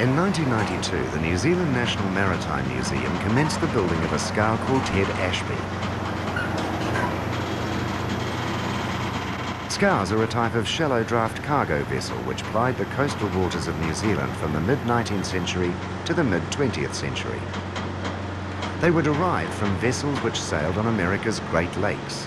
In 1992, the New Zealand National Maritime Museum commenced the building of a scow called Ashby. Scows are a type of shallow draft cargo vessel which plied the coastal waters of New Zealand from the mid-19th century to the mid-20th century. They were derived from vessels which sailed on America's Great Lakes.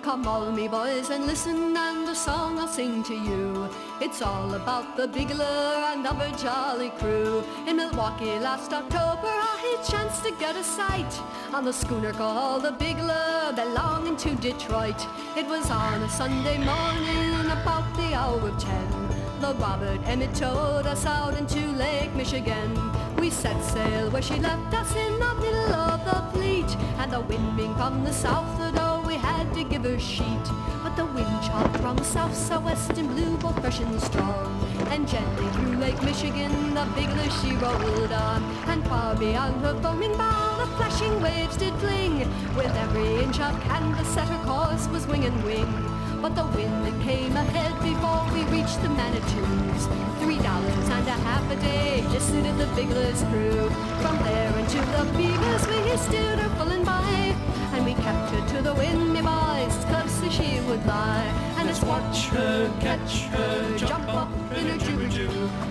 Come all me boys and listen, and a song I'll sing to you. It's all about the Bigler and of her jolly crew. In Milwaukee last October I had chance to get a sight on the schooner called the Bigler belonging to Detroit. It was on a Sunday morning about the hour of 10. The Robert Emmett towed us out into Lake Michigan. We set sail where she left us in the middle of the fleet, and the wind being from the south, though we had to give her sheet. But the wind chopped from south, southwest and blew both fresh and strong, and gently through Lake Michigan the Bigler she rolled on. And far beyond her foaming bow the flashing waves did fling, with every inch of canvas set her course was wing and wing. But the wind that came ahead before we reached the Manitous, $3.50 a day just suited the Bigler's crew. From there into the Beavers we steered her full and by, and we kept her to the wind, me boys, close as she would lie. And let's watch her, catch her, jump up in her jibber-joo,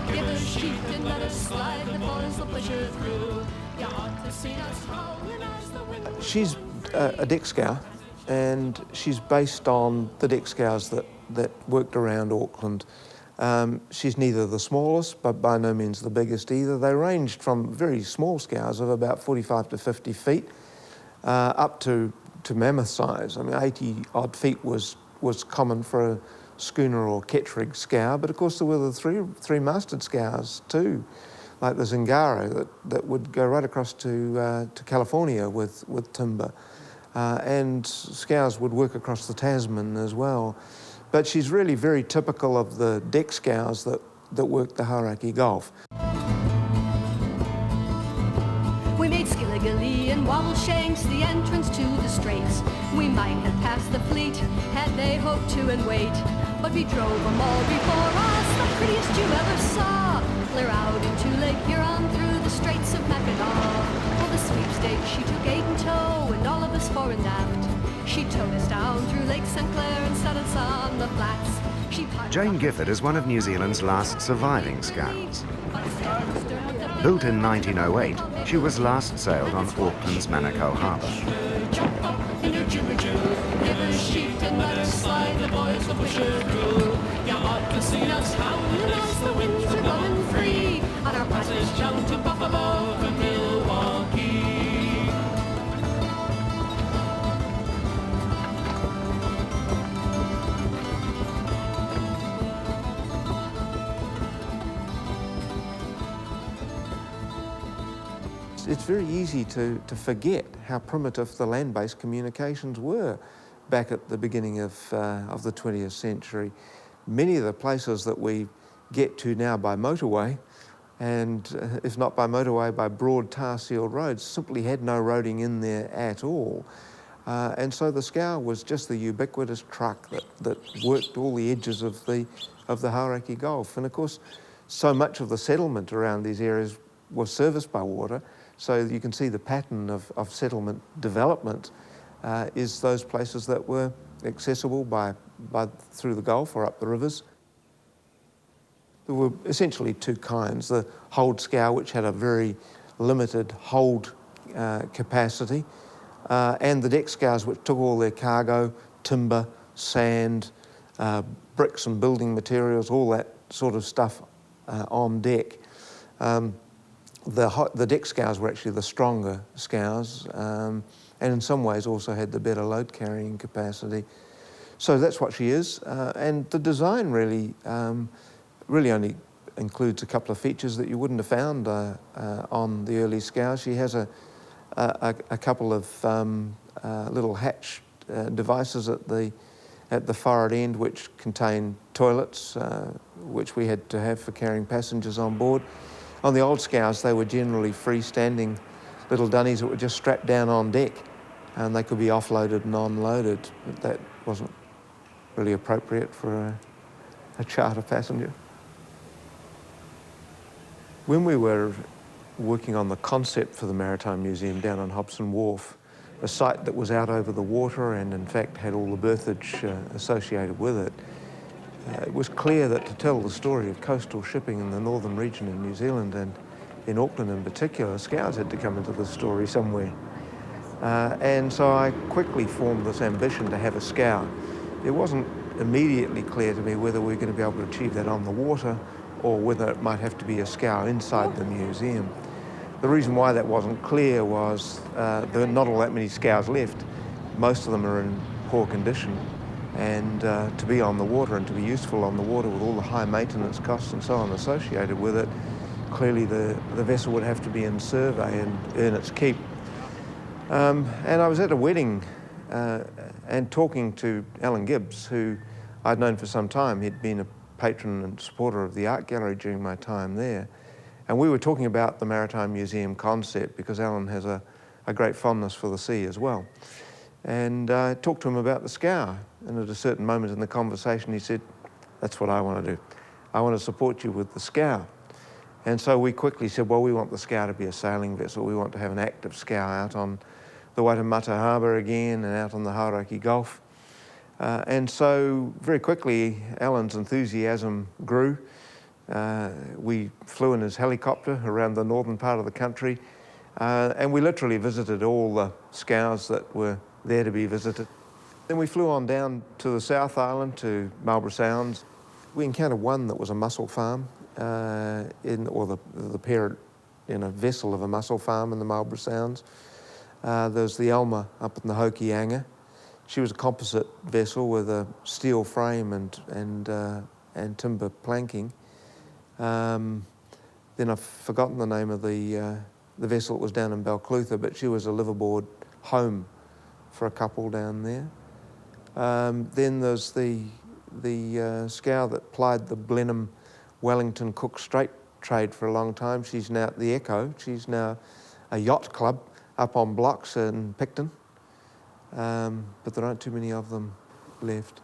give her sheet and let her slide, the boys will push her through. You ought to see us howling as the wind... She's a deck scow, and she's based on the deck scows that worked around Auckland. She's neither the smallest, but by no means the biggest either. They ranged from very small scows of about 45 to 50 feet up to mammoth size. I mean, 80 odd feet was common for a schooner or ketch rig scow, but of course there were the three-masted scows too, like the Zingaro that would go right across to California with timber. And scows would work across the Tasman as well. But she's really very typical of the deck scows that work the Hauraki Gulf. We made Skilligalee and Wobbleshanks the entrance to the straits. We might have passed the fleet had they hoped to and wait, but we drove them all before us, the prettiest you ever saw, clear out into Lake Huron through the Straits of Mackinac. For the sweepstakes she took 8 in tow, and all of us fore and aft. She towed us down through Lake St. Clair and set us on the flats. Jane Gifford is one of New Zealand's last surviving scows. Built in 1908, she was last sailed on Auckland's Manukau Harbour. It's very easy to forget how primitive the land-based communications were back at the beginning of the 20th century. Many of the places that we get to now by motorway, and if not by motorway, by broad tar-sealed roads, simply had no roading in there at all. And so the scow was just the ubiquitous truck that worked all the edges of the Hauraki Gulf. And of course, so much of the settlement around these areas was serviced by water, so you can see the pattern of settlement development is those places that were accessible by through the Gulf or up the rivers. There were essentially two kinds: the hold scow, which had a very limited hold capacity, and the deck scows, which took all their cargo, timber, sand, bricks and building materials, all that sort of stuff on deck. The deck scows were actually the stronger scows, and in some ways also had the better load carrying capacity. So that's what she is, and the design really only includes a couple of features that you wouldn't have found on the early scows. She has a couple of little hatch devices at the forward end, which contain toilets, which we had to have for carrying passengers on board. On the old scows, they were generally freestanding little dunnies that were just strapped down on deck. and they could be offloaded and unloaded, but that wasn't really appropriate for a charter passenger. When we were working on the concept for the Maritime Museum down on Hobson Wharf, a site that was out over the water and in fact had all the berthage associated with it, it was clear that to tell the story of coastal shipping in the northern region in New Zealand and in Auckland in particular, scows had to come into the story somewhere. And so I quickly formed this ambition to have a scow. It wasn't immediately clear to me whether we were going to be able to achieve that on the water or whether it might have to be a scow inside the museum. The reason why that wasn't clear was there are not all that many scows left. Most of them are in poor condition, and to be on the water and to be useful on the water with all the high maintenance costs and so on associated with it, clearly the vessel would have to be in survey and earn its keep. And I was at a wedding and talking to Alan Gibbs, who I'd known for some time. He'd been a patron and supporter of the art gallery during my time there. And we were talking about the Maritime Museum concept because Alan has a great fondness for the sea as well. And I talked to him about the scow, and at a certain moment in the conversation he said, "That's what I want to do. I want to support you with the scow." And so we quickly said, well, we want the scow to be a sailing vessel. We want to have an active scow out on the Waitemata Harbour again and out on the Hauraki Gulf. And so very quickly Alan's enthusiasm grew. We flew in his helicopter around the northern part of the country, and we literally visited all the scows that were there to be visited. Then we flew on down to the South Island, to Marlborough Sounds. We encountered one that was a mussel farm, the parent vessel of a mussel farm in the Marlborough Sounds. There's the Elma up in the Hokianga. She was a composite vessel with a steel frame and timber planking. Then I've forgotten the name of the vessel that was down in Balclutha, but she was a liveaboard home for a couple down there. Then there's the scow that plied the Blenheim Wellington Cook Strait trade for a long time. She's now at the Echo. She's now a yacht club up on blocks in Picton. But there aren't too many of them left.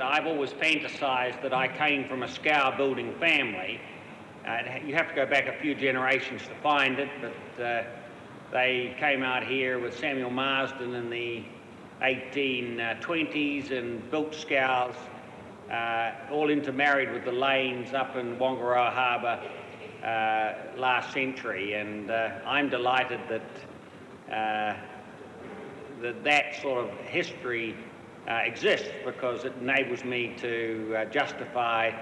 I've always fantasised that I came from a scow building family. You have to go back a few generations to find it, but they came out here with Samuel Marsden in the 1820s and built scows, all intermarried with the lanes up in Whangaroa Harbour last century. And I'm delighted that that sort of history exists, because it enables me to justify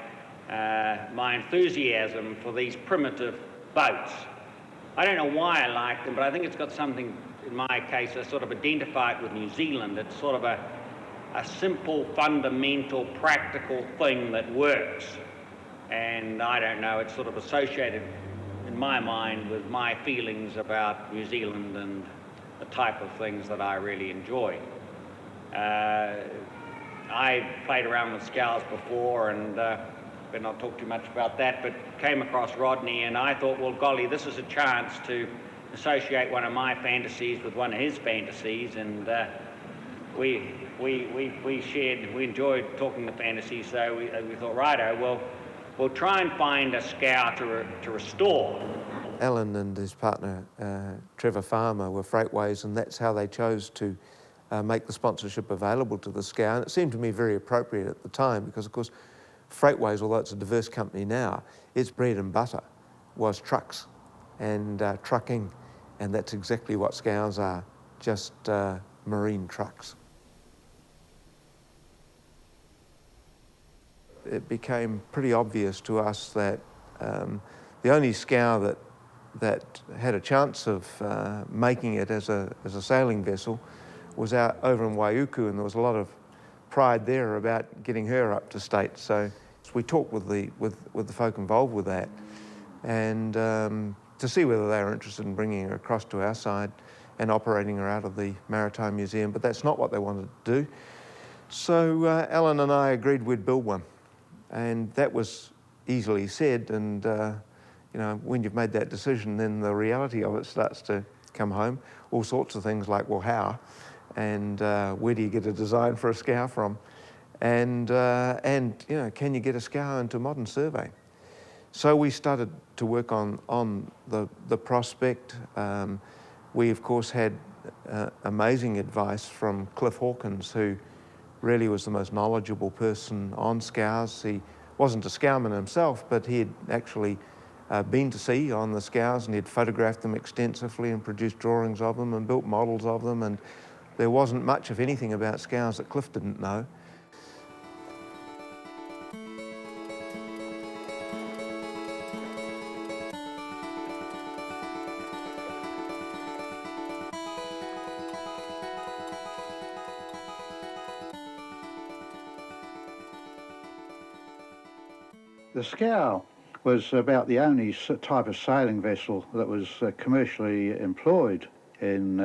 my enthusiasm for these primitive boats. I don't know why I like them, but I think it's got something, in my case, I sort of identify it with New Zealand. It's sort of a simple, fundamental, practical thing that works. And I don't know, it's sort of associated, in my mind, with my feelings about New Zealand and the type of things that I really enjoy. I played around with scows before, and better not talk too much about that, but came across Rodney, and I thought, well, golly, this is a chance to associate one of my fantasies with one of his fantasies, and we enjoyed talking the fantasies, so we thought, righto, we'll try and find a scow to restore. Alan and his partner, Trevor Farmer, were Freightways, and that's how they chose to make the sponsorship available to the scow. And it seemed to me very appropriate at the time because, of course, Freightways, although it's a diverse company now, its bread and butter was trucks and trucking, and that's exactly what scows are, just marine trucks. It became pretty obvious to us that the only scow that had a chance of making it as a sailing vessel was out over in Waiuku, and there was a lot of pride there about getting her up to state. So we talked with the folk involved with that, and to see whether they were interested in bringing her across to our side and operating her out of the Maritime Museum. But that's not what they wanted to do. So Alan and I agreed we'd build one, and that was easily said, and you know, when you've made that decision, then the reality of it starts to come home. All sorts of things like, well, how? And where do you get a design for a scow from? And you know, can you get a scow into modern survey? So we started to work on the prospect. We, of course, had amazing advice from Cliff Hawkins, who really was the most knowledgeable person on scows. He wasn't a scowman himself, but he had actually been to sea on the scows, and he'd photographed them extensively and produced drawings of them and built models of them, and there wasn't much of anything about scows that Cliff didn't know. The scow was about the only type of sailing vessel that was commercially employed in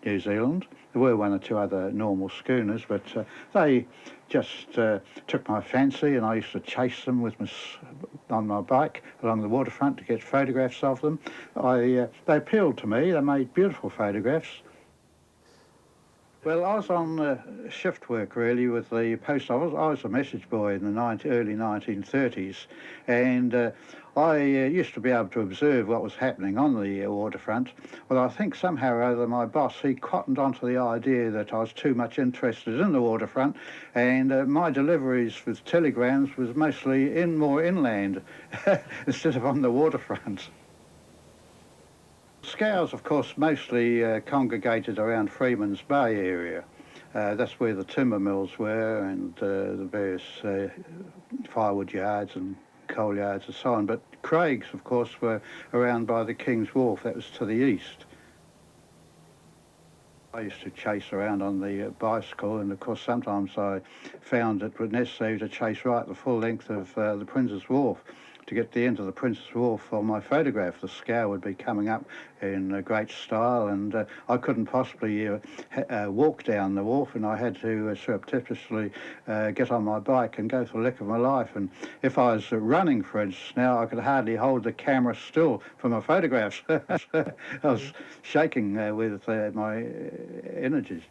New Zealand. There were one or two other normal schooners, but they just took my fancy, and I used to chase them with on my bike along the waterfront to get photographs of them. They appealed to me. They made beautiful photographs. Well, I was on shift work, really, with the post office. I was a message boy in the early 1930s, and I used to be able to observe what was happening on the waterfront. Well, I think somehow or other my boss, he cottoned onto the idea that I was too much interested in the waterfront, and my deliveries with telegrams was mostly more inland instead of on the waterfront. Scows, of course, mostly congregated around Freeman's Bay area. That's where the timber mills were, and the various firewood yards and coal yards and so on. But Craigs, of course, were around by the King's Wharf. That was to the east. I used to chase around on the bicycle, and of course sometimes I found it was necessary to chase right the full length of the Prince's Wharf. To get to the end of the Prince's Wharf for my photograph. The scow would be coming up in great style, and I couldn't possibly walk down the wharf, and I had to surreptitiously get on my bike and go for the lick of my life. And if I was running, for instance, now I could hardly hold the camera still for my photographs. I was shaking with my energies.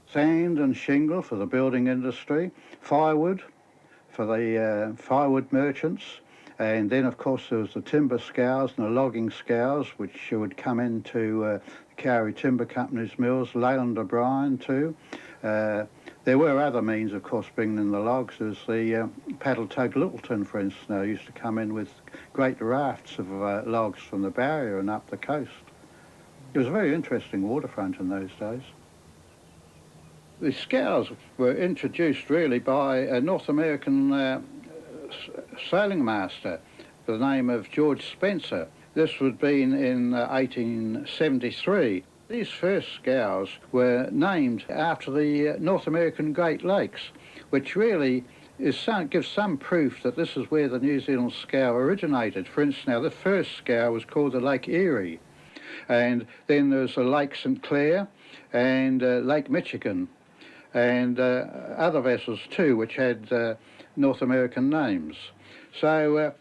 Sand and shingle for the building industry, firewood for the firewood merchants, and then of course there was the timber scows and the logging scows, which would come into the Cowrie Timber Company's mills, Leyland O'Brien too. There were other means, of course, bringing in the logs. There's the paddle tug Littleton, for instance, used to come in with great rafts of logs from the barrier and up the coast. It was a very interesting waterfront in those days. The scows were introduced really by a North American sailing master by the name of George Spencer. This would have been in 1873. These first scows were named after the North American Great Lakes, which really gives some proof that this is where the New Zealand scow originated. For instance, now the first scow was called the Lake Erie, and then there's the Lake St Clair and Lake Michigan, and other vessels too, which had North American names. So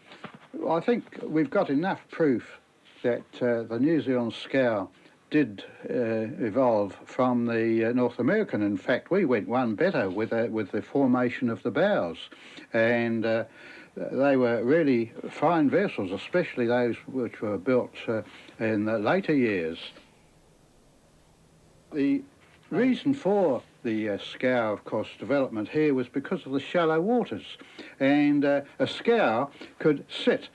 I think we've got enough proof that the New Zealand scow did evolve from the North American. In fact, we went one better with the formation of the bows, and they were really fine vessels, especially those which were built in the later years. The reason for the scow, of course, development here was because of the shallow waters, and a scow could sit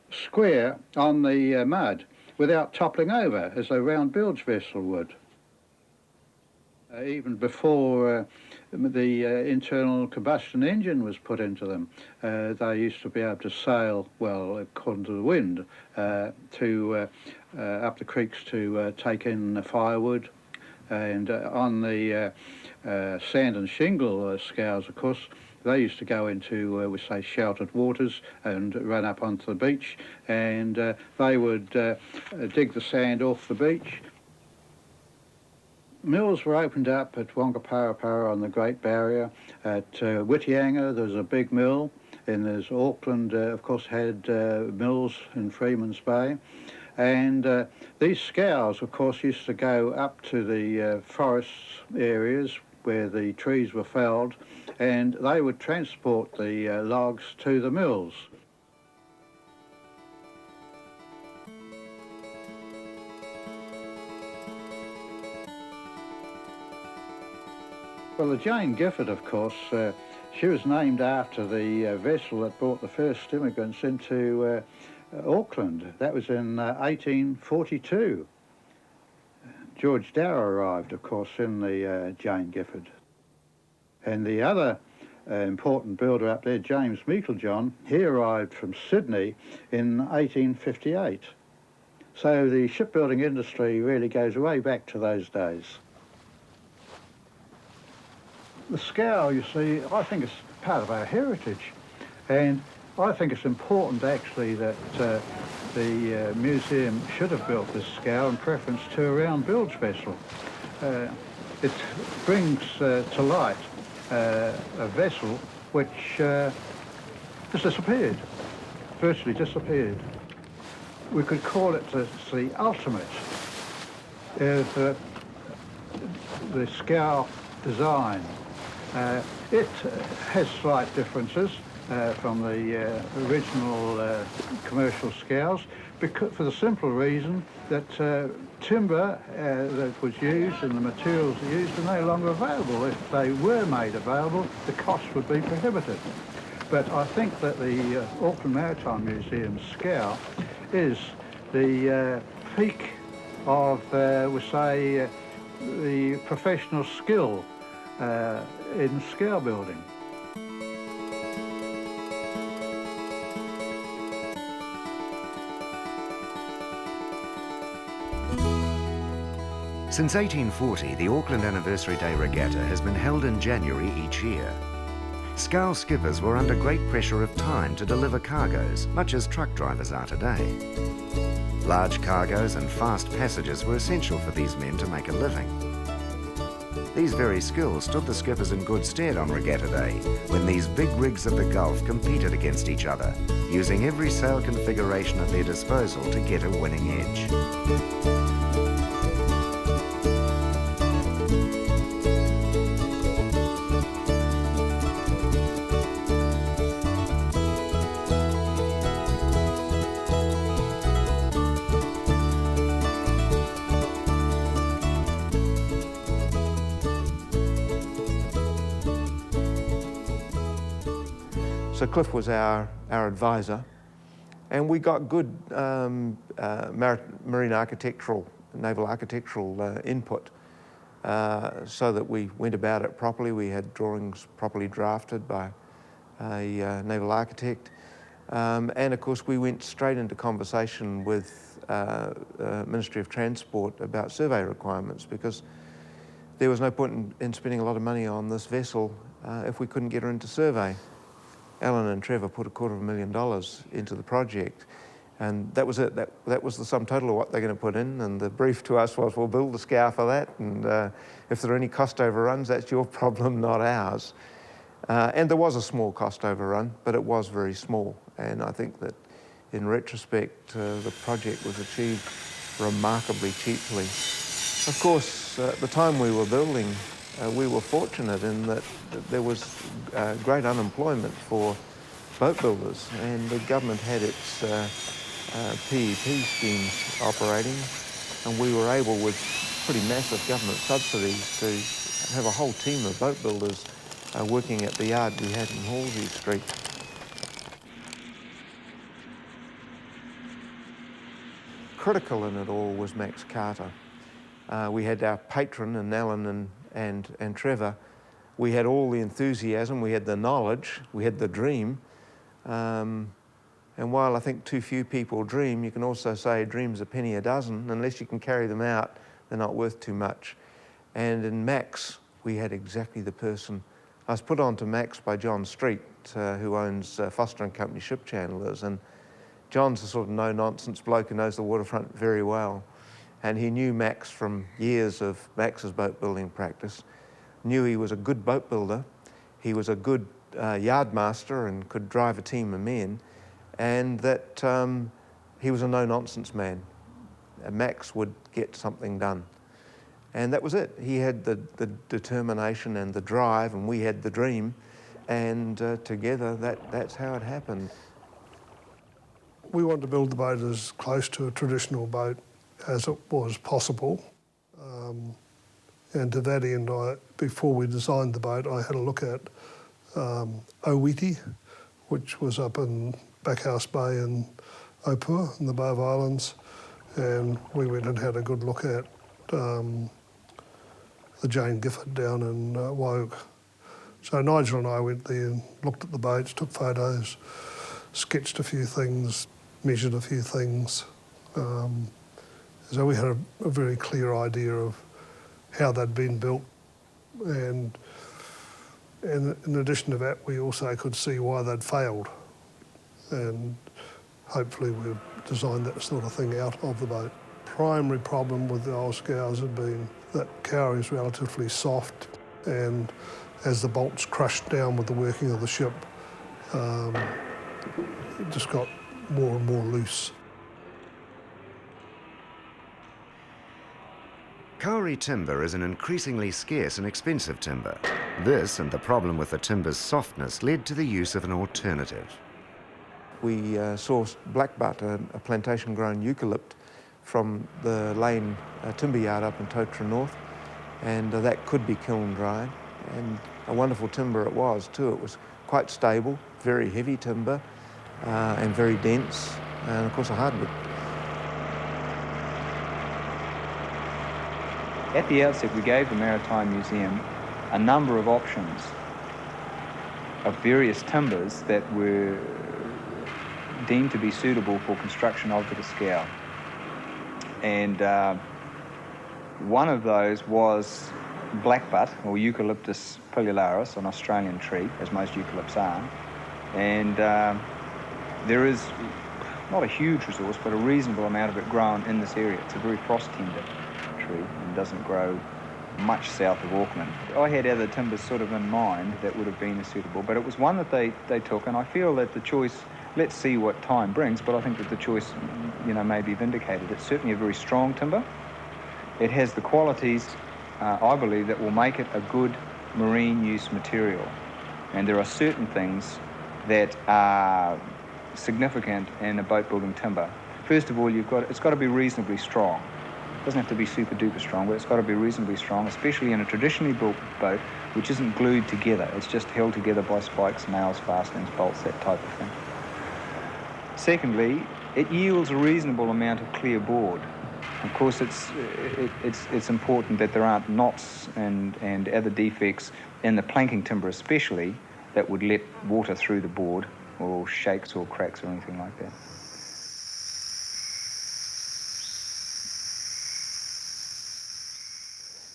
square on the mud without toppling over as a round bilge vessel would. Even before the internal combustion engine was put into them, they used to be able to sail, well, according to the wind, to up the creeks to take in firewood. And on the sand and shingle scows, of course, they used to go into, we say, sheltered waters and run up onto the beach, and they would dig the sand off the beach. Mills were opened up at Wongaparapara on the Great Barrier. At Whitianga there was a big mill, and there's Auckland, of course, had mills in Freeman's Bay. And these scows, of course, used to go up to the forest areas where the trees were felled, and they would transport the logs to the mills. Well, the Jane Gifford, of course, she was named after the vessel that brought the first immigrants into Auckland. That was in 1842. George Darrow arrived, of course, in the Jane Gifford. And the other important builder up there, James Meiklejohn, he arrived from Sydney in 1858. So the shipbuilding industry really goes way back to those days. The scow, you see, I think it's part of our heritage, and I think it's important actually that the museum should have built this scow in preference to a round bilge vessel. It brings to light a vessel which has disappeared, virtually disappeared. We could call it the ultimate, the scow design. It has slight differences from the original commercial scows, for the simple reason that timber that was used and the materials used are no longer available. If they were made available, the cost would be prohibitive. But I think that the Auckland Maritime Museum scow is the peak of, we say, the professional skill in scow building. Since 1840, the Auckland Anniversary Day Regatta has been held in January each year. Scow skippers were under great pressure of time to deliver cargoes, much as truck drivers are today. Large cargoes and fast passages were essential for these men to make a living. These very skills stood the skippers in good stead on Regatta Day, when these big rigs of the Gulf competed against each other, using every sail configuration at their disposal to get a winning edge. So Cliff was our advisor, and we got good marine architectural, naval architectural input, so that we went about it properly. We had drawings properly drafted by a naval architect, and of course we went straight into conversation with Ministry of Transport about survey requirements, because there was no point in spending a lot of money on this vessel if we couldn't get her into survey. Alan and Trevor put $250,000 into the project, and that was it. That was the sum total of what they're going to put in, and the brief to us was, we'll build the scow for that, and if there are any cost overruns, that's your problem, not ours. And there was a small cost overrun, but it was very small, and I think that in retrospect the project was achieved remarkably cheaply. Of course, at the time we were building, we were fortunate in that there was great unemployment for boat builders, and the government had its PEP schemes operating, and we were able, with pretty massive government subsidies, to have a whole team of boat builders working at the yard we had in Halsey Street. Critical in it all was Max Carter. We had our patron in Alan and Trevor. We had all the enthusiasm, we had the knowledge, we had the dream. And while I think too few people dream, you can also say a dream's a penny a dozen. Unless you can carry them out, they're not worth too much. And in Max, we had exactly the person. I was put on to Max by John Street, who owns Foster & Company Ship Chandlers. And John's a sort of no-nonsense bloke who knows the waterfront very well. and he knew Max from years of Max's boat building practice, knew he was a good boat builder, he was a good yard master and could drive a team of men, and that he was a no-nonsense man. Max would get something done. And that was it. He had the determination and the drive, and we had the dream, and together that's how it happened. We wanted to build the boat as close to a traditional boat as it was possible. And to that end, before we designed the boat, I had a look at Owiti, which was up in Backhouse Bay in Opua in the Bay of Islands, and we went and had a good look at the Jane Gifford down in Wogue. So Nigel and I went there and looked at the boats, took photos, sketched a few things, measured a few things. So we had a very clear idea of how they'd been built, and in addition to that, we also could see why they'd failed, and hopefully we've designed that sort of thing out of the boat. Primary problem with the old Scows had been that cowrie is relatively soft, and as the bolts crushed down with the working of the ship, it just got more and more loose. Kauri timber is an increasingly scarce and expensive timber. This and the problem with the timber's softness led to the use of an alternative. We sourced blackbutt, a plantation-grown eucalypt, from the Lane timber yard up in Totara North, and that could be kiln-dried, and a wonderful timber it was too. It was quite stable, very heavy timber, and very dense, and of course a hardwood. At the outset, we gave the Maritime Museum a number of options of various timbers that were deemed to be suitable for construction of the scow. And one of those was blackbutt, or Eucalyptus pilularis, an Australian tree, as most eucalypts are. And there is not a huge resource, but a reasonable amount of it grown in this area. It's a very frost-tender tree and doesn't grow much south of Auckland. I had other timbers sort of in mind that would have been suitable, but it was one that they took, and I feel that the choice, let's see what time brings, but I think that the choice, may be vindicated. It's certainly a very strong timber. It has the qualities, I believe, that will make it a good marine use material. And there are certain things that are significant in a boat building timber. First of all, it's got to be reasonably strong. It doesn't have to be super duper strong, but it's got to be reasonably strong, especially in a traditionally built boat, which isn't glued together. It's just held together by spikes, nails, fastenings, bolts, that type of thing. Secondly, it yields a reasonable amount of clear board. Of course, it's important that there aren't knots and other defects in the planking timber especially that would let water through the board, or shakes or cracks or anything like that.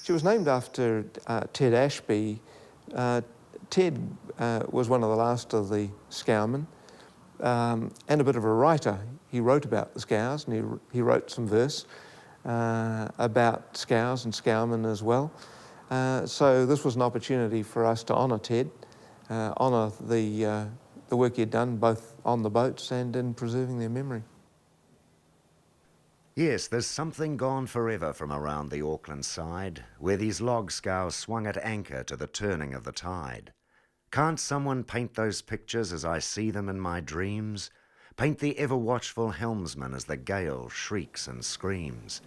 She was named after Ted Ashby. Ted was one of the last of the scowmen, and a bit of a writer. He wrote about the scows, and he wrote some verse about scows and scowmen as well. So this was an opportunity for us to honour Ted, honour the work he'd done both on the boats and in preserving their memory. Yes, there's something gone forever from around the Auckland side, where these log scows swung at anchor to the turning of the tide. Can't someone paint those pictures as I see them in my dreams? Paint the ever-watchful helmsman as the gale shrieks and screams.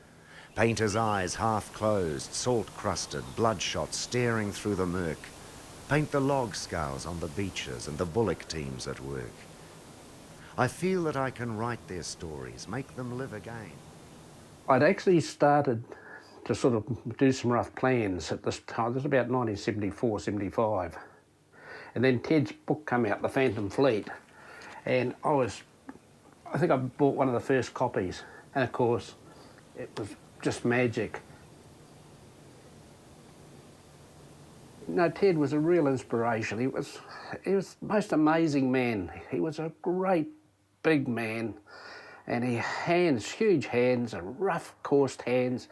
Paint his eyes half-closed, salt-crusted, bloodshot, staring through the murk. Paint the log scows on the beaches and the bullock teams at work. I feel that I can write their stories, make them live again. I'd actually started to sort of do some rough plans at this time. This was about 1974, 75. And then Ted's book came out, The Phantom Fleet, and I think I bought one of the first copies, and of course it was just magic. No, Ted was a real inspiration. He was the most amazing man. He was a great big man, And he hands, huge hands, and rough, coursed hands.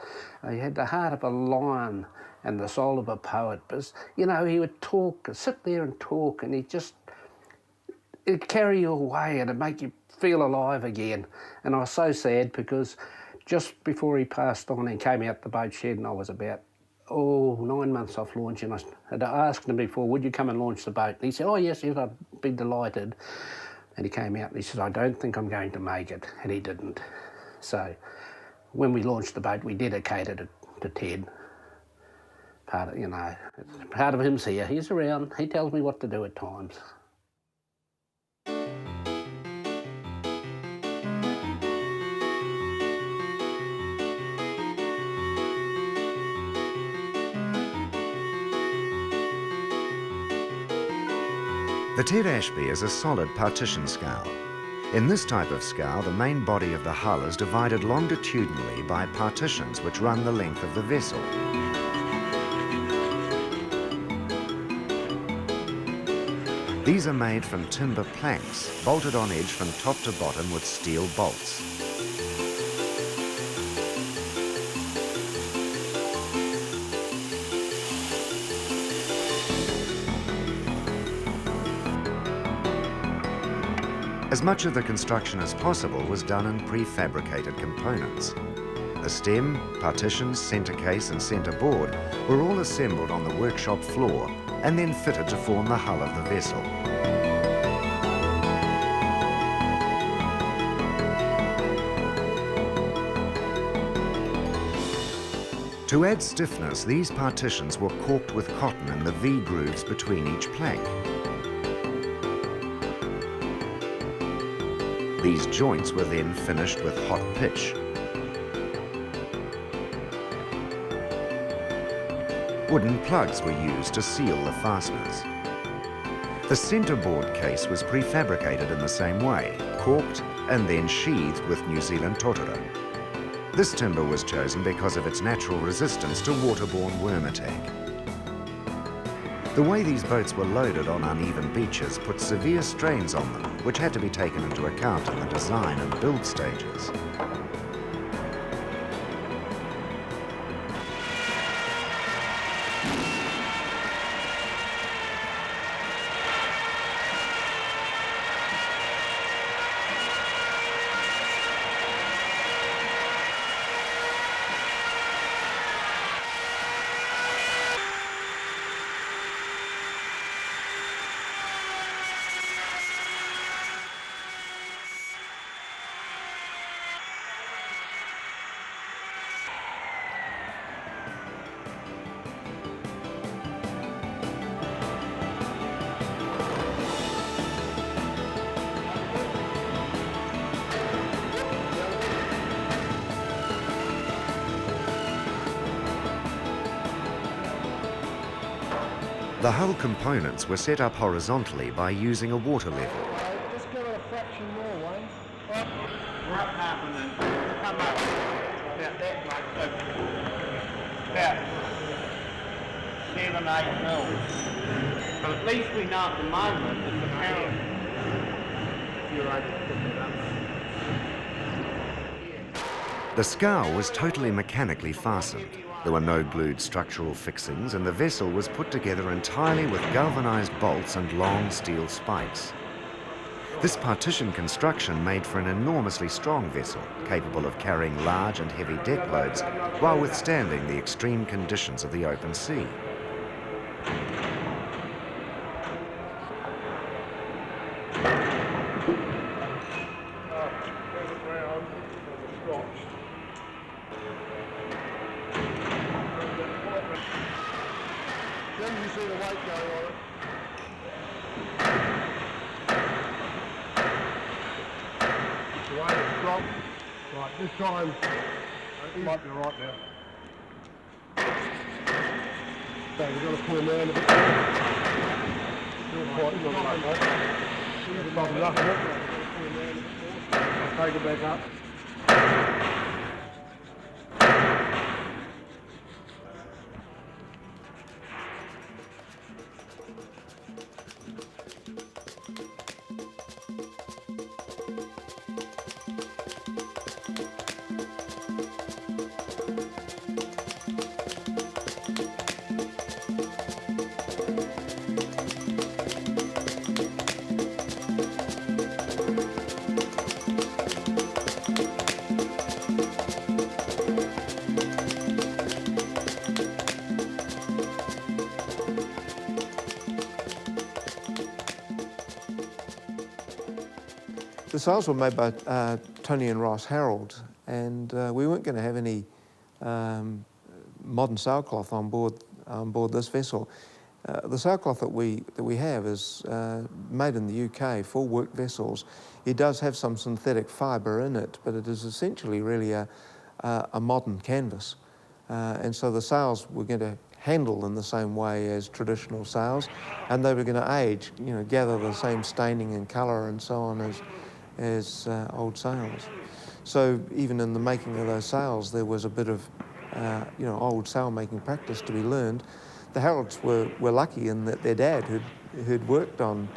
He had the heart of a lion and the soul of a poet. But, you know, he would talk, sit there and talk, and it'd carry you away and it'd make you feel alive again. And I was so sad because just before he passed on, he came out the boat shed, and I was about 9 months off launch, and I had asked him before, would you come and launch the boat? And he said, oh yes, I'd be delighted. And he came out and he said, I don't think I'm going to make it. And he didn't. So when we launched the boat, we dedicated it to Ted. Part of him's here. He's around. He tells me what to do at times. The Ted Ashby is a solid partition scow. In this type of scow, the main body of the hull is divided longitudinally by partitions which run the length of the vessel. These are made from timber planks, bolted on edge from top to bottom with steel bolts. As much of the construction as possible was done in prefabricated components. The stem, partitions, centre case and centre board were all assembled on the workshop floor and then fitted to form the hull of the vessel. To add stiffness, these partitions were caulked with cotton in the V-grooves between each plank. These joints were then finished with hot pitch. Wooden plugs were used to seal the fasteners. The centreboard case was prefabricated in the same way, caulked and then sheathed with New Zealand totara. This timber was chosen because of its natural resistance to waterborne worm attack. The way these boats were loaded on uneven beaches put severe strains on them, which had to be taken into account in the design and build stages. The hull components were set up horizontally by using a water level. Just give it a fraction more, Wayne. We're up half and then come up about that much, so about 7, 8 mils. But at least we know at the moment it's apparent. You're able to put it up. The scow was totally mechanically fastened. There were no glued structural fixings, and the vessel was put together entirely with galvanized bolts and long steel spikes. This partition construction made for an enormously strong vessel, capable of carrying large and heavy deck loads while withstanding the extreme conditions of the open sea. Then you see the weight go on it. The way it's dropped. Right, this time it might be right now. So we've got to pull him around a bit more. Still quite not like that. Just bubble up a bit. I'll take it back up. The sails were made by Tony and Ross Harold, and we weren't going to have any modern sailcloth on board this vessel. The sailcloth that we have is made in the UK for work vessels. It does have some synthetic fibre in it, but it is essentially really a modern canvas. And so the sails were going to handle in the same way as traditional sails, and they were going to age, gather the same staining and colour and so on as old sails. So even in the making of those sails, there was a bit of old sail making practice to be learned. The Harolds were lucky in that their dad, who'd worked on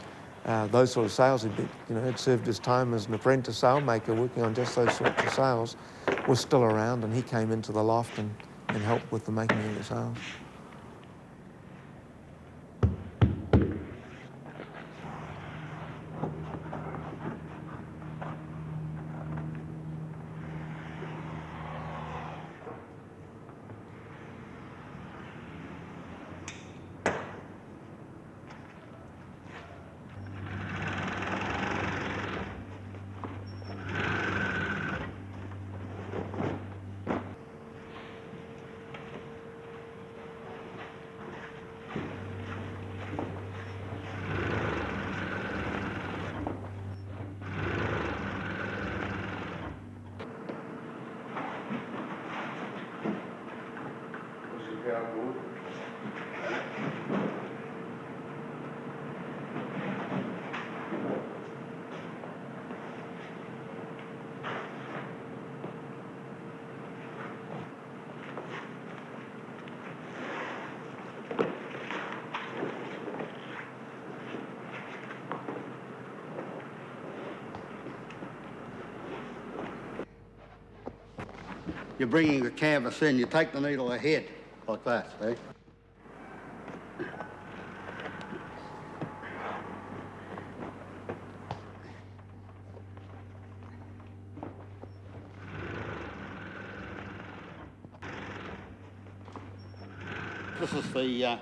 those sort of sails, had served his time as an apprentice sailmaker working on just those sorts of sails, was still around, and he came into the loft and helped with the making of the sails. You're bringing the canvas in, you take the needle ahead, like that, see? This is the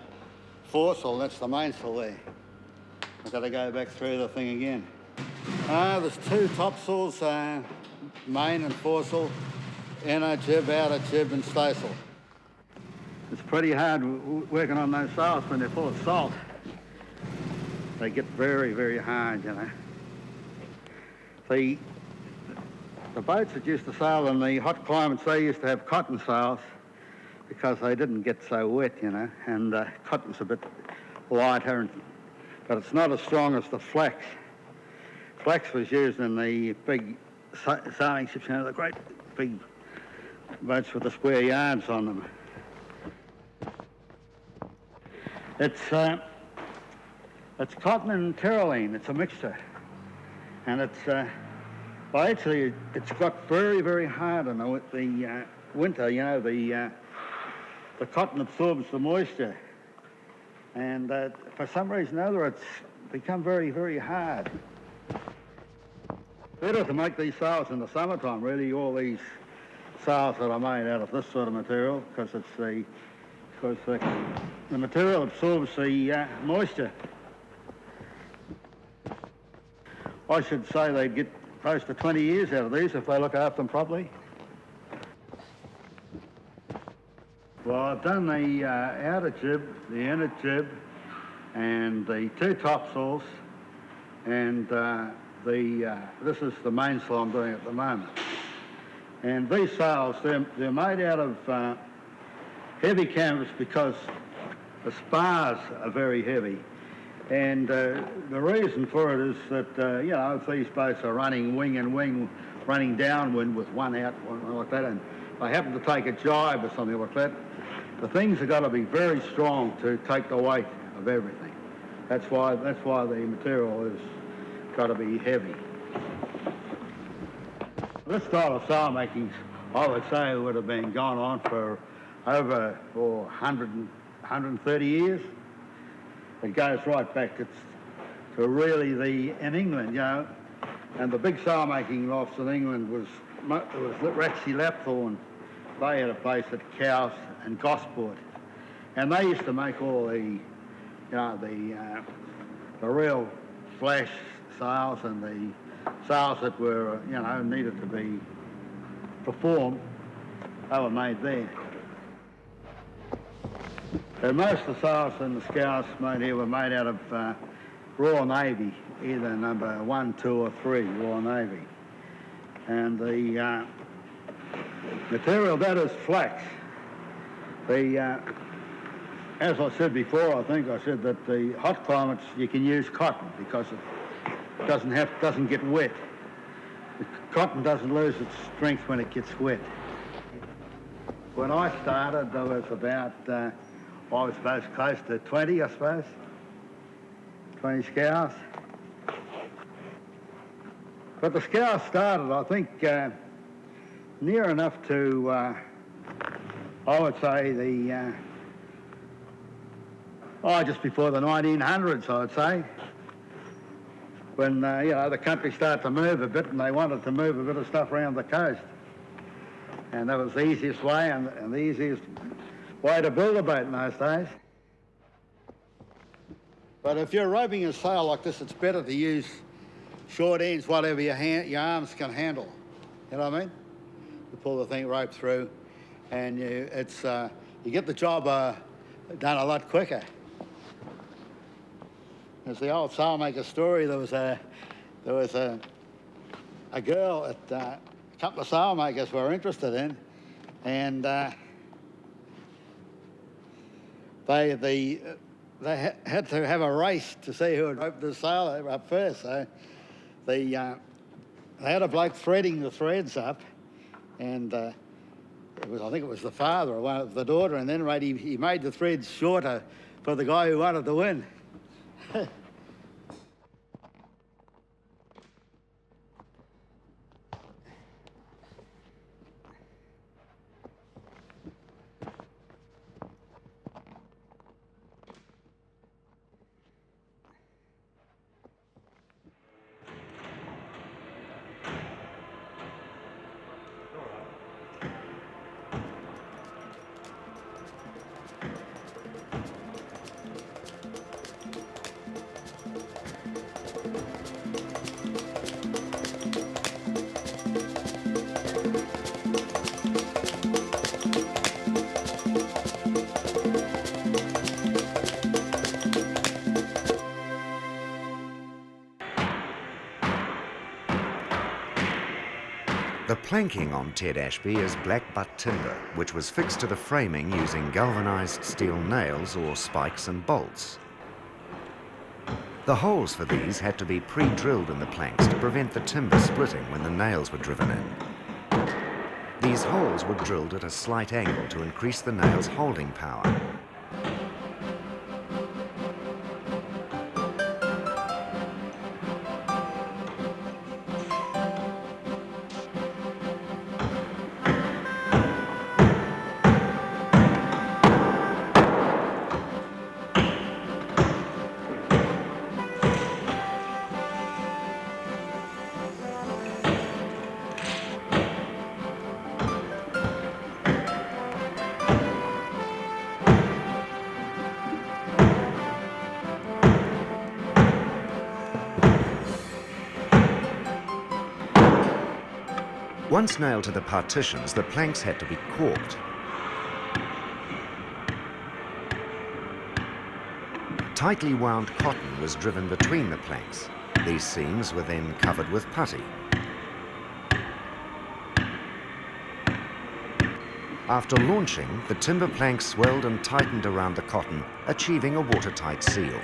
foresail, that's the mainsail there. I've got to go back through the thing again. There's two topsails, main and foresail. Inner jib, outer jib and staysail. It's pretty hard working on those sails when they're full of salt. They get very, very hard, The boats that used to sail in the hot climates, they used to have cotton sails because they didn't get so wet, and cotton's a bit lighter, but it's not as strong as the flax. Flax was used in the big sailing ships, the great big boats with the square yards on them. It's cotton and terylene. It's a mixture, and it's got very, very hard in the winter. The cotton absorbs the moisture, and for some reason or other, it's become very, very hard. Better to make these sails in the summertime, really. All these sails that are made out of this sort of material, because the material absorbs the moisture. I should say they'd get close to 20 years out of these if they look after them properly. Well, I've done the outer jib, the inner jib, and the two topsails, and this is the mainsail I'm doing at the moment. And these sails, they're made out of heavy canvas because the spars are very heavy. And the reason for it is that, if these boats are running wing and wing, running downwind with one out, one like that, and they happen to take a jibe or something like that, the things have got to be very strong to take the weight of everything. That's why the material has got to be heavy. This style of sail making, I would say, would have been going on for over 130 years. It goes right back to really in England, and the big sail making lofts in England was Ratsey Lapthorne. They had a place at Scows and Gosport, and they used to make all the real flash sails and sails that were, you know, needed to be performed, they were made there. And most of the sails in the Scows made here were made out of Royal Navy, either number 1, 2 or 3, Royal Navy. And the material, that is flax. As I said before, I said that the hot climates you can use cotton because it doesn't get wet. The cotton doesn't lose its strength when it gets wet. When I started, there was about, I was close to 20, I suppose. 20 scows. But the scows started, I think, near enough to, I would say, just before the 1900s, I would say, when, you know, the country started to move a bit and they wanted to move a bit of stuff around the coast. And that was the easiest way and the easiest way to build a boat in those days. But if you're roping a sail like this, it's better to use short ends, whatever your arms can handle. You know what I mean? You pull the thing rope through and you get the job done a lot quicker. There's the old sailmaker story. There was a girl that a couple of sailmakers were interested in, and they had to have a race to see who would rope the sail up first. So they had a bloke threading the threads up, and I think it was the father or one of the daughter, and then he made the threads shorter for the guy who wanted to win. The planking on Ted Ashby is black butt timber, which was fixed to the framing using galvanised steel nails or spikes and bolts. The holes for these had to be pre-drilled in the planks to prevent the timber splitting when the nails were driven in. These holes were drilled at a slight angle to increase the nails' holding power. Once nailed to the partitions, the planks had to be caulked. Tightly wound cotton was driven between the planks. These seams were then covered with putty. After launching, the timber planks swelled and tightened around the cotton, achieving a watertight seal.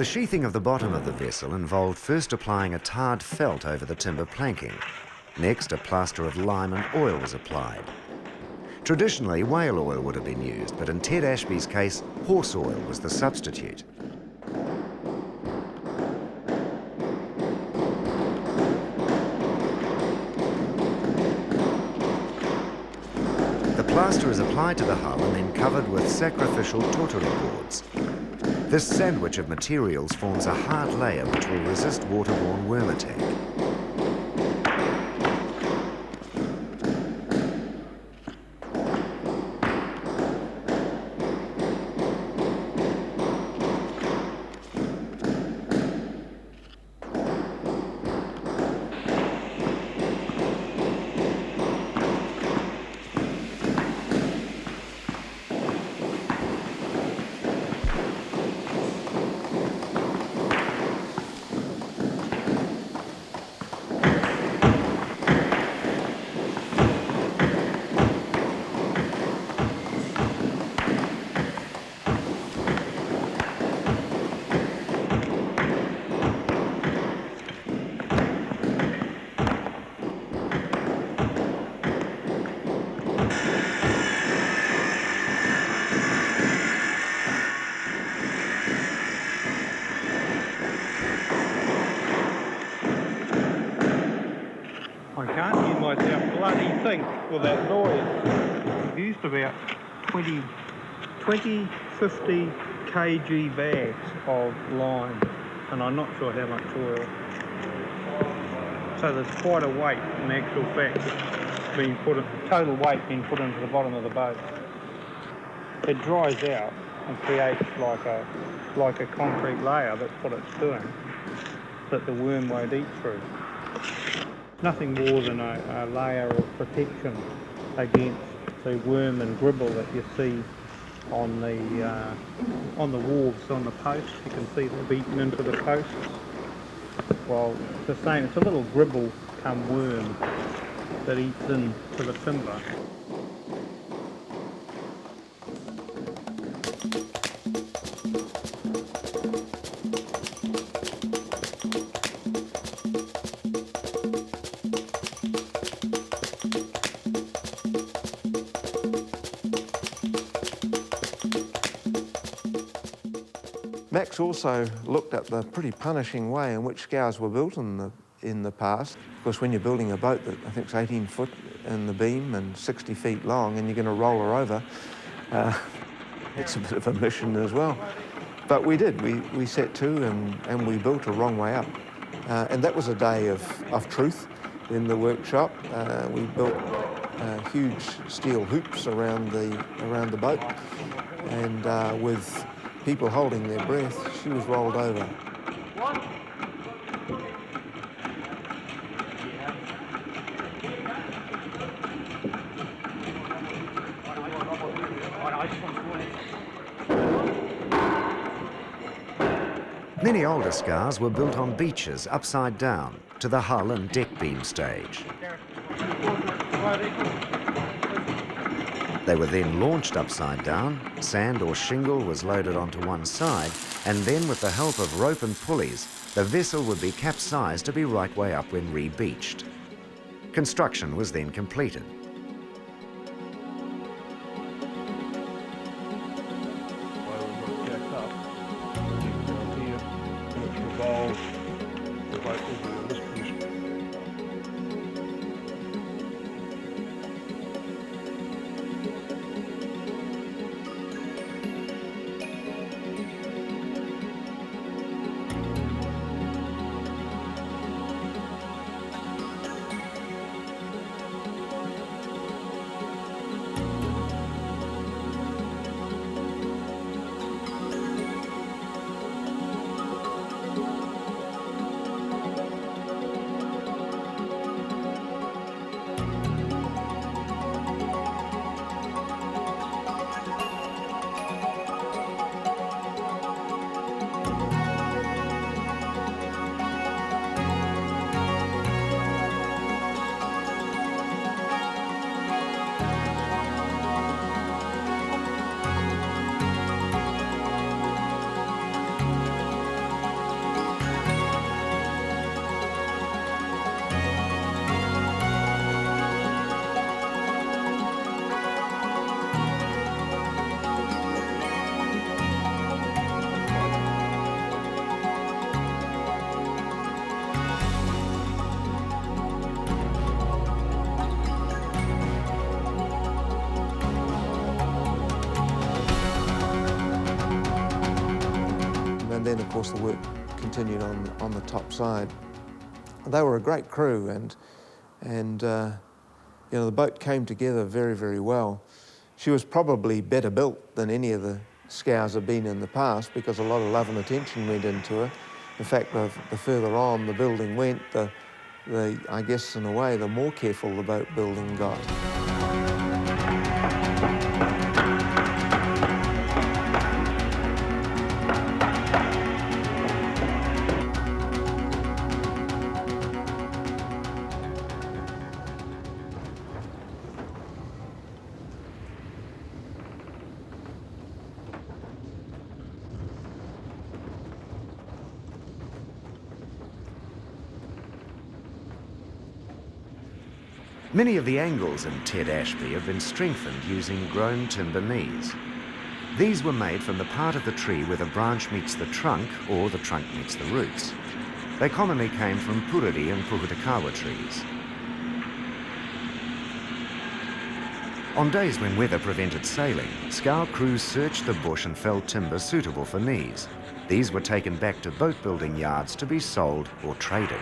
The sheathing of the bottom of the vessel involved first applying a tarred felt over the timber planking. Next, a plaster of lime and oil was applied. Traditionally, whale oil would have been used, but in Ted Ashby's case, horse oil was the substitute. The plaster is applied to the hull and then covered with sacrificial totara boards. This sandwich of materials forms a hard layer which will resist waterborne worm attack. I can't hear myself bloody think with that noise. I've used about 20, 50 kg bags of lime, and I'm not sure how much oil. So there's quite a weight in actual fact being put in, total weight being put into the bottom of the boat. It dries out and creates like a concrete layer. That's what it's doing, that the worm won't eat through. Nothing more than a layer of protection against the worm and gribble that you see on the wharves, on the posts. You can see they've eaten into the posts. Well, it's the same. It's a little gribble come worm that eats into the timber. Max also looked at the pretty punishing way in which scows were built in the past. Of course, when you're building a boat that I think is 18 foot in the beam and 60 feet long and you're going to roll her over, it's a bit of a mission as well. But we did. We set to and we built a wrong way up. And that was a day of truth in the workshop. We built huge steel hoops around the boat, and with people holding their breath, she was rolled over. Many older scows were built on beaches upside down to the hull and deck beam stage. They were then launched upside down, sand or shingle was loaded onto one side, and then with the help of rope and pulleys, the vessel would be capsized to be right way up when re-beached. Construction was then completed. then of course the work continued on the top side. They were a great crew, and you know, the boat came together very, very well. She was probably better built than any of the scows have been in the past, because a lot of love and attention went into her. In fact, the further on the building went, I guess in a way, the more careful the boat building got. Many of the angles in Ted Ashby have been strengthened using grown timber knees. These were made from the part of the tree where the branch meets the trunk or the trunk meets the roots. They commonly came from puriri and puhutakawa trees. On days when weather prevented sailing, scow crews searched the bush and felled timber suitable for knees. These were taken back to boat building yards to be sold or traded.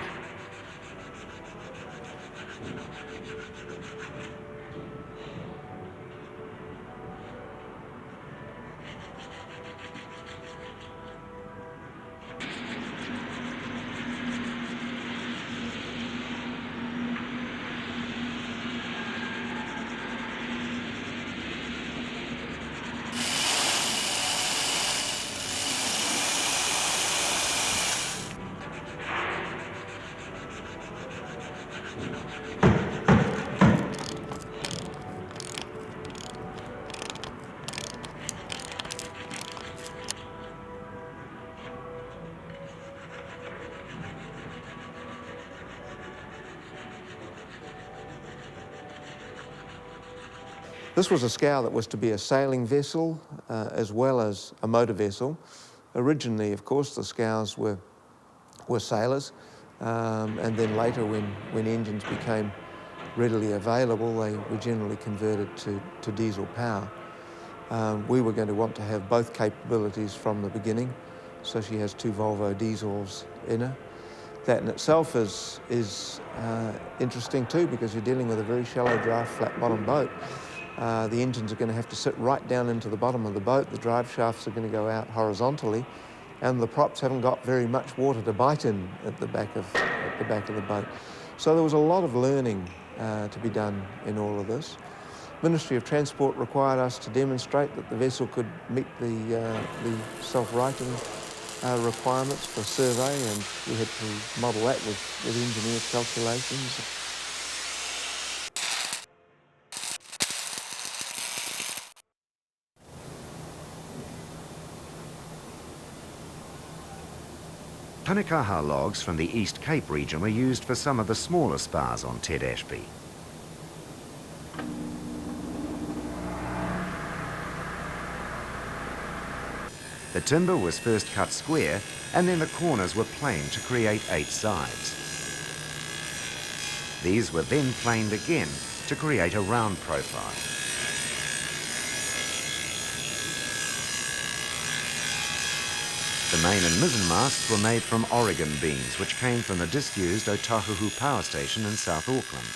This was a scow that was to be a sailing vessel as well as a motor vessel. Originally, of course, the scows were sailors, and then later when engines became readily available, they were generally converted to diesel power. We were going to want to have both capabilities from the beginning, so she has 2 Volvo diesels in her. That in itself is interesting too, because you're dealing with a very shallow draft, flat bottom boat. The engines are going to have to sit right down into the bottom of the boat. The drive shafts are going to go out horizontally, and the props haven't got very much water to bite in at the back of the boat. So there was a lot of learning to be done in all of this. Ministry of Transport required us to demonstrate that the vessel could meet the self-righting requirements for survey, and we had to model that with engineered calculations. Tanakaha logs from the East Cape region were used for some of the smaller spars on Ted Ashby. The timber was first cut square, and then the corners were planed to create 8 sides. These were then planed again to create a round profile. The main and mizzen masts were made from Oregon beams, which came from the disused Otahuhu power station in South Auckland.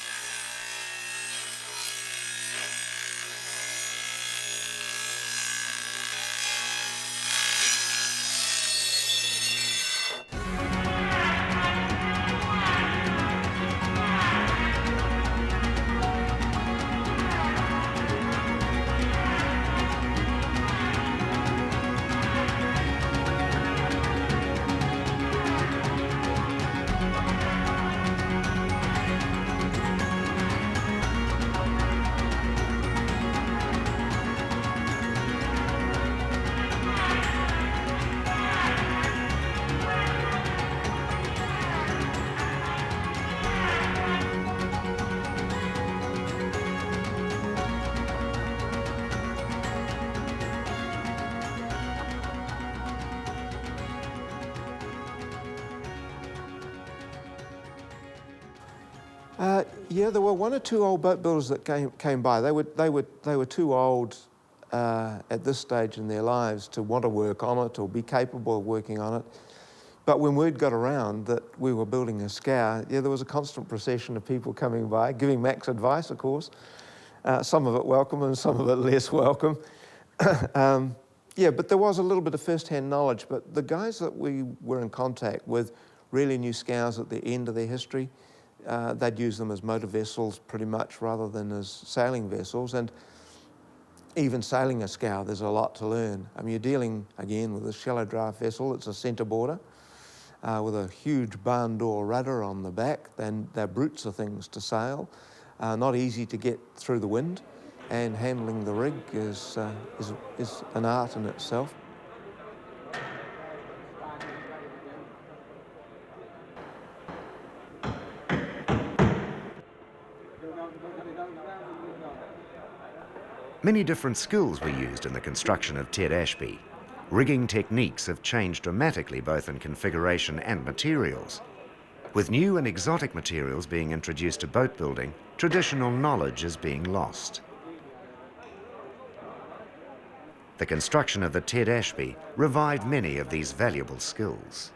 Yeah, there were 1 or 2 old boat builders that came by. They were too old at this stage in their lives to want to work on it or be capable of working on it. But when word got around that we were building a scow, yeah, there was a constant procession of people coming by, giving Max advice, of course. Some of it welcome and some of it less welcome. Yeah, but there was a little bit of first-hand knowledge. But the guys that we were in contact with really knew scows at the end of their history. They'd use them as motor vessels pretty much rather than as sailing vessels. And even sailing a scow, there's a lot to learn. I mean, you're dealing, again, with a shallow draft vessel. It's a centreboarder with a huge barn door rudder on the back. Then they're brutes of things to sail. Not easy to get through the wind, and handling the rig is an art in itself. Many different skills were used in the construction of Ted Ashby. Rigging techniques have changed dramatically both in configuration and materials. With new and exotic materials being introduced to boat building, traditional knowledge is being lost. The construction of the Ted Ashby revived many of these valuable skills.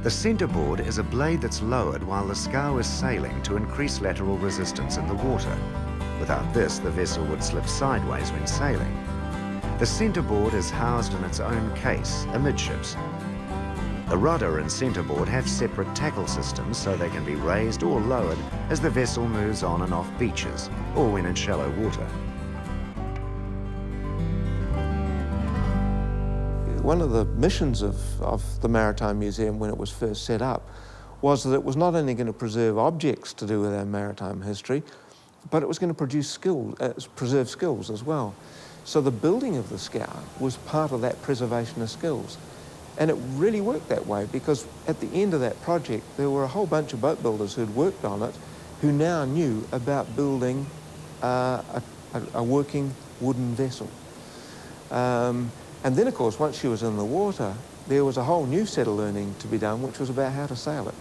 The centreboard is a blade that's lowered while the scow is sailing to increase lateral resistance in the water. Without this, the vessel would slip sideways when sailing. The centreboard is housed in its own case, amidships. The rudder and centreboard have separate tackle systems so they can be raised or lowered as the vessel moves on and off beaches or when in shallow water. One of the missions of the Maritime Museum when it was first set up was that it was not only going to preserve objects to do with our maritime history, but it was going to preserve skills as well. So the building of the scow was part of that preservation of skills. And it really worked that way because at the end of that project, there were a whole bunch of boat builders who'd worked on it who now knew about building a working wooden vessel. And then, of course, once she was in the water, there was a whole new set of learning to be done, which was about how to sail it.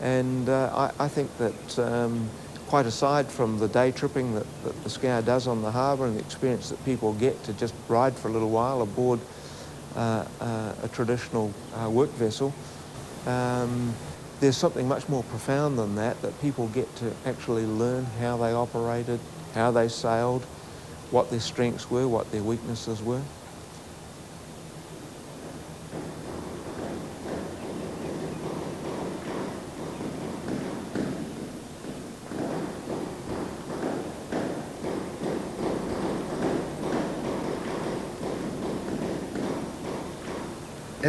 And I think that quite aside from the day tripping that the scow does on the harbour and the experience that people get to just ride for a little while aboard a traditional work vessel, there's something much more profound than that people get to actually learn how they operated, how they sailed, what their strengths were, what their weaknesses were.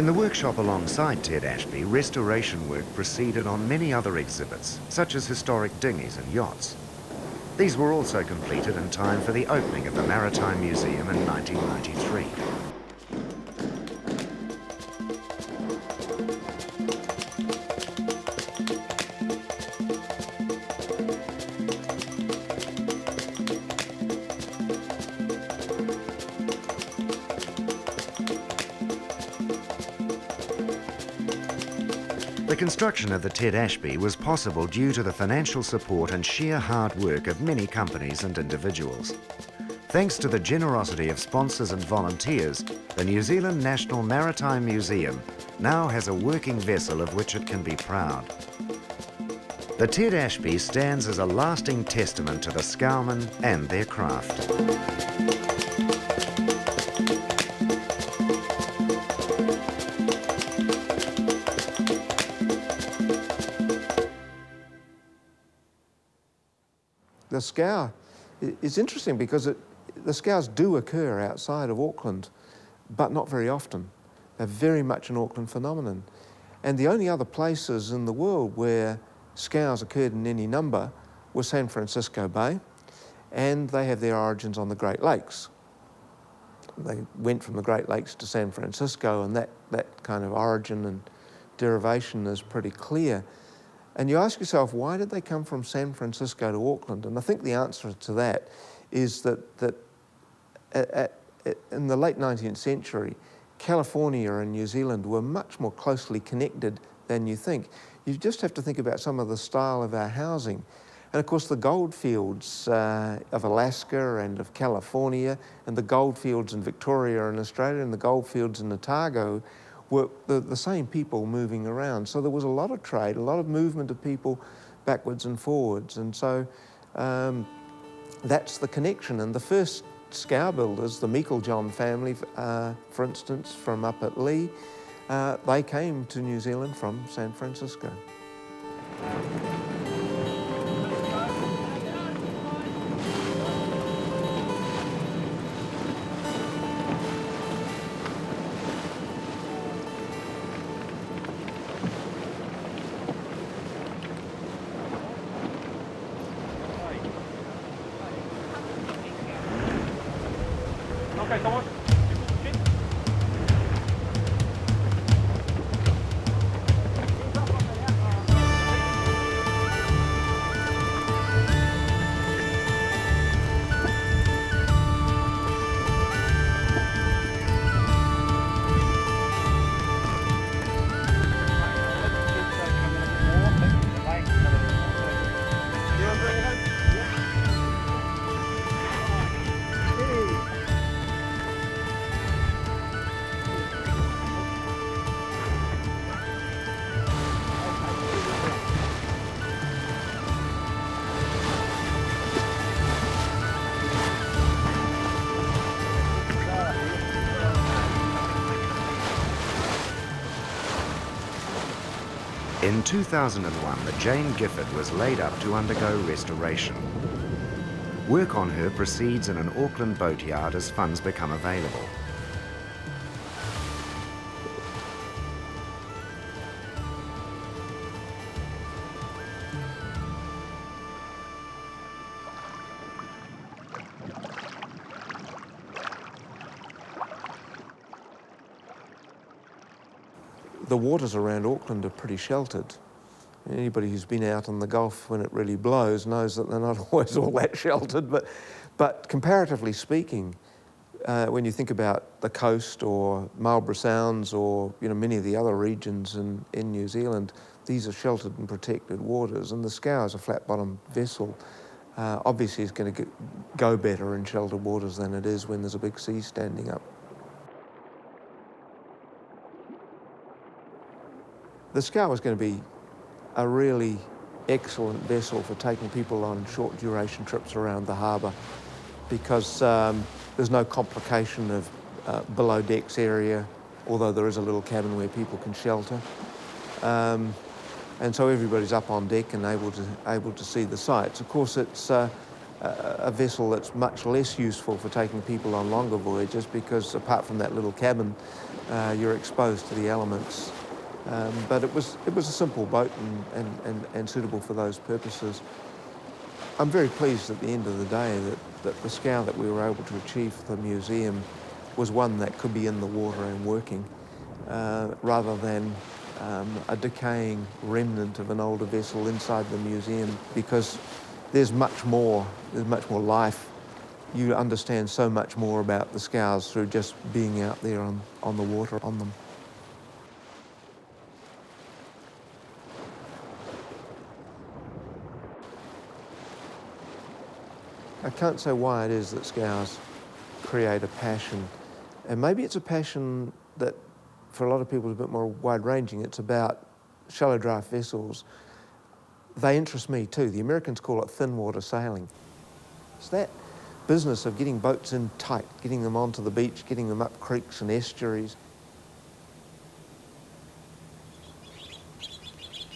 In the workshop alongside Ted Ashby, restoration work proceeded on many other exhibits, such as historic dinghies and yachts. These were also completed in time for the opening of the Maritime Museum in 1993. The construction of the Ted Ashby was possible due to the financial support and sheer hard work of many companies and individuals. Thanks to the generosity of sponsors and volunteers, the New Zealand National Maritime Museum now has a working vessel of which it can be proud. The Ted Ashby stands as a lasting testament to the scowmen and their craft. The scow is interesting because the scows do occur outside of Auckland, but not very often. They're very much an Auckland phenomenon. And the only other places in the world where scows occurred in any number were San Francisco Bay, and they have their origins on the Great Lakes. They went from the Great Lakes to San Francisco, and that kind of origin and derivation is pretty clear. And you ask yourself, why did they come from San Francisco to Auckland? And I think the answer to that is that in the late 19th century, California and New Zealand were much more closely connected than you think. You just have to think about some of the style of our housing. And of course the goldfields of Alaska and of California, and the goldfields in Victoria and Australia, and the goldfields in Otago were the same people moving around. So there was a lot of trade, a lot of movement of people backwards and forwards. And so that's the connection. And the first scow builders, the Meiklejohn family, for instance, from up at Lee, they came to New Zealand from San Francisco. Okay, come on. In 2001, the Jane Gifford was laid up to undergo restoration. Work on her proceeds in an Auckland boatyard as funds become available. The waters around Auckland are pretty sheltered. Anybody who's been out in the Gulf when it really blows knows that they're not always all that sheltered, but comparatively speaking, when you think about the coast or Marlborough Sounds or many of the other regions in New Zealand, these are sheltered and protected waters, and the scow is a flat-bottom vessel. Obviously it's going to go better in sheltered waters than it is when there's a big sea standing up. The scow is going to be a really excellent vessel for taking people on short duration trips around the harbour, because there's no complication of below decks area, although there is a little cabin where people can shelter. And so everybody's up on deck and able to see the sights. Of course, it's a vessel that's much less useful for taking people on longer voyages, because apart from that little cabin, you're exposed to the elements. But it was a simple boat and suitable for those purposes. I'm very pleased at the end of the day that the scow that we were able to achieve for the museum was one that could be in the water and working, rather than a decaying remnant of an older vessel inside the museum, because there's much more life. You understand so much more about the scows through just being out there on the water on them. I can't say why it is that scows create a passion, and maybe it's a passion that for a lot of people is a bit more wide-ranging. It's about shallow draft vessels. They interest me too. The Americans call it thin water sailing. It's that business of getting boats in tight, getting them onto the beach, getting them up creeks and estuaries.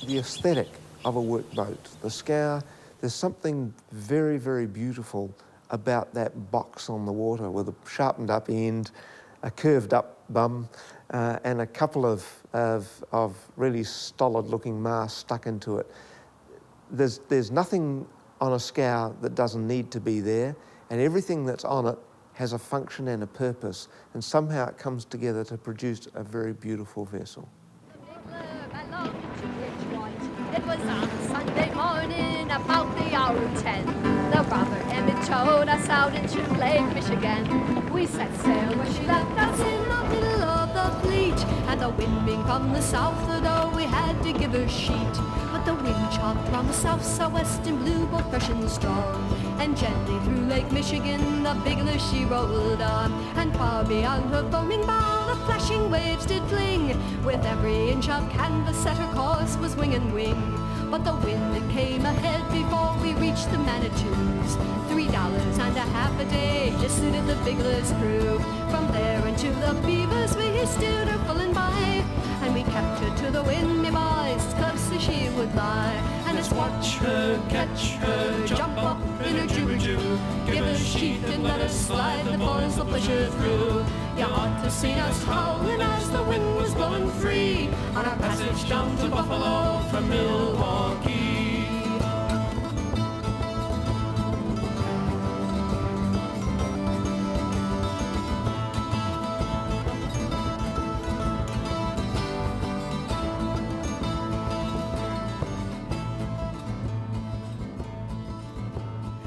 The aesthetic of a workboat, the scow, there's something very, very beautiful about that box on the water with a sharpened up end, a curved up bum, and a couple of really stolid looking masts stuck into it. There's nothing on a scow that doesn't need to be there, and everything that's on it has a function and a purpose, and somehow it comes together to produce a very beautiful vessel. It was on Sunday morning, about the hour of 10. The robber Emmett towed us out into Lake Michigan. We set sail where she left us in the middle of the fleet, and the wind being from the south, though we had to give her sheet. But the wind chopped from the south, southwest, and blew both fresh and strong, and gently through Lake Michigan the Bigler she rolled on, and far beyond her foaming bow the flashing waves did fling. With every inch of canvas set her course was wing and wing. But the wind that came ahead before we reached the Manitous, $3.50 a day just suited the Bigler's crew. From there into the Beavers we steered her full and by, and we kept her to the wind, me boys, as close as she would lie. And let's watch her, catch her, jump up in her jibber-joo, give her sheet and let her slide, the boys will push her through. You ought to see us howling as the wind was blowing free on our passage down to Buffalo from Milwaukee.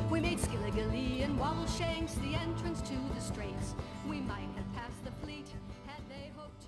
We made Skilligalee and Wallshanks the entrance to the straits. We might have passed the fleet had they hoped to.